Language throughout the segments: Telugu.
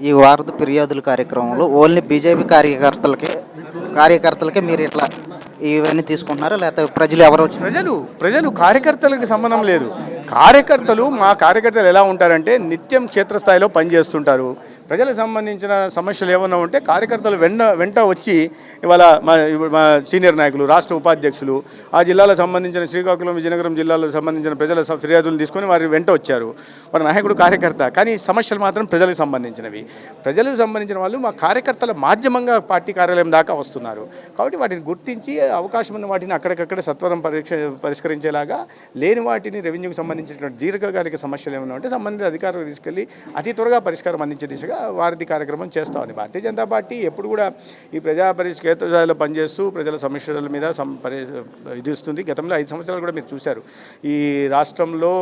ఈ వారధి ఫిర్యాదుల కార్యక్రమంలో ఓన్లీ బీజేపీ కార్యకర్తలకే మీరు ఇట్లా ఇవన్నీ తీసుకుంటున్నారా? లేకపోతే ప్రజలు ఎవరు వచ్చి ప్రజలు కార్యకర్తలకు సంబంధం లేదు. మా కార్యకర్తలు ఎలా ఉంటారంటే నిత్యం క్షేత్రస్థాయిలో పనిచేస్తుంటారు. ప్రజలకు సంబంధించిన సమస్యలు ఏమన్నా ఉంటే కార్యకర్తలు వెంట వచ్చి ఇవాళ మా సీనియర్ నాయకులు, రాష్ట్ర ఉపాధ్యక్షులు, ఆ జిల్లాలకు సంబంధించిన శ్రీకాకుళం, విజయనగరం జిల్లాలకు సంబంధించిన ప్రజల ఫిర్యాదులు తీసుకొని వారి వెంట వచ్చారు. వారి నాయకుడు కార్యకర్త, కానీ సమస్యలు మాత్రం ప్రజలకు సంబంధించినవి. ప్రజలకు సంబంధించిన వాళ్ళు మా కార్యకర్తల మాధ్యమంగా పార్టీ కార్యాలయం దాకా వస్తున్నారు. కాబట్టి వాటిని గుర్తించి అవకాశం ఉన్న వాటిని అక్కడికక్కడ సత్వరం పరిష్కరించేలాగా, లేని వాటిని రెవెన్యూకి సంబంధించినటువంటి దీర్ఘకాలిక సమస్యలు ఏమైనా ఉంటే సంబంధిత అధికారులు తీసుకెళ్లి అతి త్వరగా పరిష్కారం అందించే దిశగా వారధి కార్యక్రమం చేస్తామని భారతీయ జనతా పార్టీ ఎప్పుడు కూడా ఈ క్షేత్రస్థాయిలో పనిచేస్తూ ప్రజల సమస్యల మీద ఇది ఇస్తుంది. గతంలో 5 సంవత్సరాలు కూడా మీరు చూశారు. ఈ రాష్ట్రంలో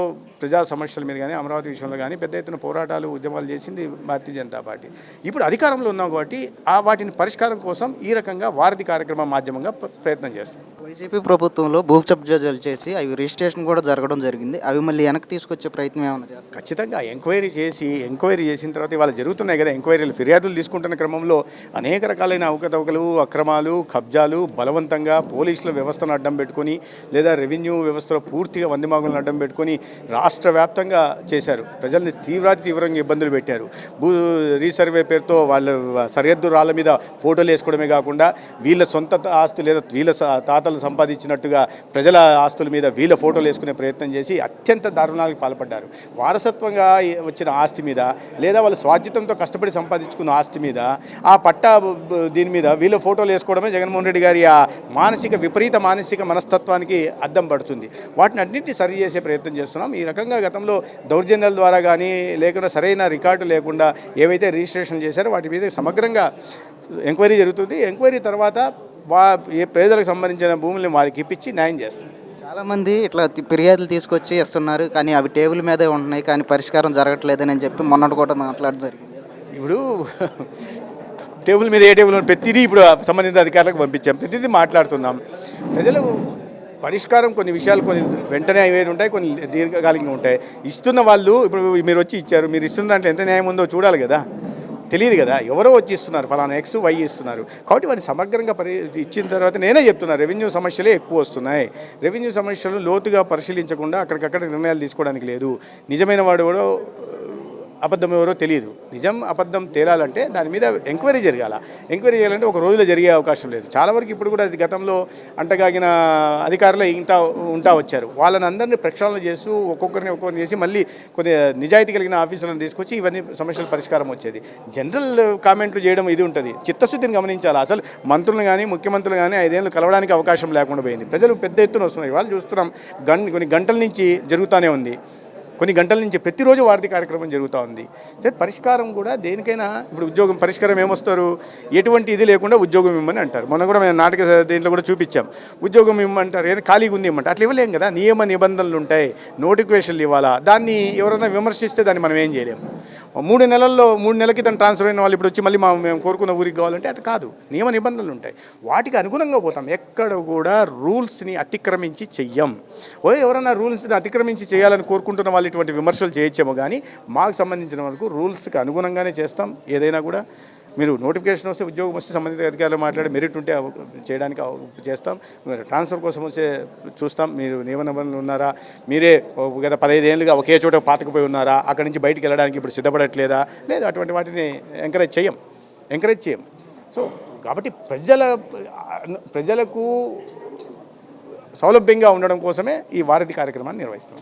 ప్రజా సమస్యల మీద కానీ, అమరావతి విషయంలో కానీ పెద్ద ఎత్తున పోరాటాలు, ఉద్యమాలు చేసింది భారతీయ జనతా పార్టీ. ఇప్పుడు అధికారంలో ఉన్నాం కాబట్టి వాటిని పరిష్కారం కోసం ఈ రకంగా వారధి కార్యక్రమం మాధ్యమంగా ప్రయత్నం చేస్తాం. వైసీపీ ప్రభుత్వంలో భూ కబ్జాలు చేసి అవి రిజిస్ట్రేషన్ కూడా జరగడం జరిగింది. అవి మళ్ళీ వెనక్కి తీసుకొచ్చే ప్రయత్నం ఏమైనా చేస్తారు? ఖచ్చితంగా ఎంక్వైరీ చేసిన తర్వాత ఇవాళ జరుగుతున్నాయి కదా ఎంక్వైరీలు, ఫిర్యాదులు తీసుకుంటున్న క్రమంలో అనేక రకాలైన అవకతవకలు, అక్రమాలు, కబ్జాలు బలవంతంగా పోలీసుల వ్యవస్థను అడ్డం పెట్టుకొని లేదా రెవెన్యూ వ్యవస్థలో పూర్తిగా వందిమాగులను అడ్డం పెట్టుకొని రాష్ట్ర వ్యాప్తంగా చేశారు. ప్రజల్ని తీవ్రంగా ఇబ్బందులు పెట్టారు. భూ రీసర్వే పేరుతో వాళ్ళ సరిహద్దు రాళ్ళ మీద ఫోటోలు వేసుకోవడమే కాకుండా వీళ్ళ సొంత ఆస్తి లేదా వీళ్ళ తాతలు సంపాదించినట్టుగా ప్రజల ఆస్తుల మీద వీళ్ళ ఫోటోలు వేసుకునే ప్రయత్నం చేసి అత్యంత దారుణాలకు పాల్పడ్డారు. వారసత్వంగా వచ్చిన ఆస్తి మీద లేదా వాళ్ళు స్వార్జితంతో కష్టపడి సంపాదించుకున్న ఆస్తి మీద ఆ పట్టా దీని మీద వీళ్ళ ఫోటోలు వేసుకోవడమే జగన్మోహన్ రెడ్డి గారి ఆ విపరీత మానసిక మనస్తత్వానికి అద్దం పడుతుంది. వాటిని అన్నింటినీ సరి చేసే ప్రయత్నం చేస్తున్నాం. ఈ రకంగా గతంలో దౌర్జన్యాల ద్వారా కానీ లేకుండా సరైన రికార్డు లేకుండా ఏవైతే రిజిస్ట్రేషన్ చేశారో వాటి మీద సమగ్రంగా ఎంక్వైరీ జరుగుతుంది. ఎంక్వైరీ తర్వాత పేదలకు సంబంధించిన భూముల్ని వాళ్ళకి ఇప్పించి న్యాయం చేస్తాం. చాలామంది ఇట్లా ఫిర్యాదులు తీసుకొచ్చి ఇస్తున్నారు, కానీ అవి టేబుల్ మీదే ఉంటున్నాయి, కానీ పరిష్కారం జరగట్లేదని చెప్పి మొన్నటి కూడా మాట్లాడడం జరిగింది. ఇప్పుడు టేబుల్ మీద ఏ టేబుల్ ప్రతిదీ ఇప్పుడు సంబంధిత అధికారులకు పంపించాం, ప్రతిదీ మాట్లాడుతున్నాం. ప్రజలు పరిష్కారం కొన్ని విషయాలు కొన్ని వెంటనే అయ్యేవి ఉంటాయి, కొన్ని దీర్ఘకాలికంగా ఉంటాయి. ఇస్తున్న వాళ్ళు ఇప్పుడు మీరు వచ్చి ఇచ్చారు, మీరు ఇస్తున్న దాంట్లో ఎంత న్యాయం ఉందో చూడాలి కదా, తెలియదు కదా, ఎవరో వచ్చి ఇస్తున్నారు, ఫలానా X, Y ఇస్తున్నారు. కాబట్టి వాటిని సమగ్రంగా ఇచ్చిన తర్వాత నేనే చెప్తున్నా రెవెన్యూ సమస్యలే ఎక్కువ వస్తున్నాయి. రెవెన్యూ సమస్యలు లోతుగా పరిశీలించకుండా అక్కడికక్కడ నిర్ణయాలు తీసుకోవడానికి లేదు. నిజమైన వాడు కూడా అబద్ధం ఎవరో తెలియదు. నిజం అబద్ధం తేలాలంటే దాని మీద ఎంక్వైరీ జరగాల. ఎంక్వైరీ చేయాలంటే ఒక రోజులో జరిగే అవకాశం లేదు. చాలా వరకు ఇప్పుడు కూడా గతంలో అంటగాగిన అధికారులు ఉంటా వచ్చారు. వాళ్ళని అందరినీ ప్రక్షాళన చేస్తూ ఒక్కొక్కరిని చేసి మళ్ళీ కొన్ని నిజాయితీ కలిగిన ఆఫీసులను తీసుకొచ్చి ఇవన్నీ సమస్యల పరిష్కారం వచ్చేది. జనరల్ కామెంట్లు చేయడం ఇది ఉంటుంది. చిత్తశుద్ధిని గమనించాలి. అసలు మంత్రులు కానీ ముఖ్యమంత్రులు కానీ 5 ఏళ్ళు కలవడానికి అవకాశం లేకుండా పోయింది. ప్రజలు పెద్ద ఎత్తున వస్తున్నారు. వాళ్ళు చూస్తున్నాం కొన్ని గంటల నుంచి జరుగుతూనే ఉంది. కొన్ని గంటల నుంచి ప్రతిరోజు వారధి కార్యక్రమం జరుగుతూ ఉంది. సరే, పరిష్కారం కూడా దేనికైనా ఇప్పుడు ఉద్యోగం పరిష్కారం ఏమొస్తారు, ఎటువంటి ఇది లేకుండా ఉద్యోగం ఇవ్వమని అంటారు. మొన్న కూడా మేము నాటక దీంట్లో కూడా చూపించాం. ఉద్యోగం ఇవ్వమంటారు, ఏదైనా ఖాళీగా ఉంది ఇవ్వమంటారు. అట్లా ఇవ్వలేం కదా, నియమ నిబంధనలు ఉంటాయి, నోటిఫికేషన్లు ఇవ్వాలా. దాన్ని ఎవరైనా విమర్శిస్తే దాన్ని మనం ఏం చేయలేము. 3 నెలల క్రితం ట్రాన్స్ఫర్ అయిన వాళ్ళు ఇప్పుడు వచ్చి మళ్ళీ మేము కోరుకున్న ఊరికి కావాలంటే అటు కాదు, నియమ నిబంధనలు ఉంటాయి, వాటికి అనుగుణంగా పోతాం. ఎక్కడ కూడా రూల్స్ని అతిక్రమించి చెయ్యం. ఎవరైనా రూల్స్ని అతిక్రమించి చేయాలని కోరుకుంటున్న వాళ్ళు ఇటువంటి విమర్శలు చేయొచ్చేమో, కానీ మాకు సంబంధించిన వరకు రూల్స్కి అనుగుణంగానే చేస్తాం. ఏదైనా కూడా మీరు నోటిఫికేషన్ వస్తే, ఉద్యోగం వస్తే సంబంధిత అధికారులు మాట్లాడి మెరిట్ ఉంటే చేయడానికి చేస్తాం. మీరు ట్రాన్స్ఫర్ కోసం వచ్చే చూస్తాం. మీరు నియమ నిబంధనలు ఉన్నారా, మీరే గత 15 ఏళ్ళుగా ఒకే చోట పాతకపోయి ఉన్నారా, అక్కడి నుంచి బయటికి వెళ్ళడానికి ఇప్పుడు సిద్ధపడట్లేదా, లేదా అటువంటి వాటిని ఎంకరేజ్ చేయం. సో కాబట్టి ప్రజలకు సౌలభ్యంగా ఉండడం కోసమే ఈ వారధి కార్యక్రమాన్ని నిర్వహిస్తాం.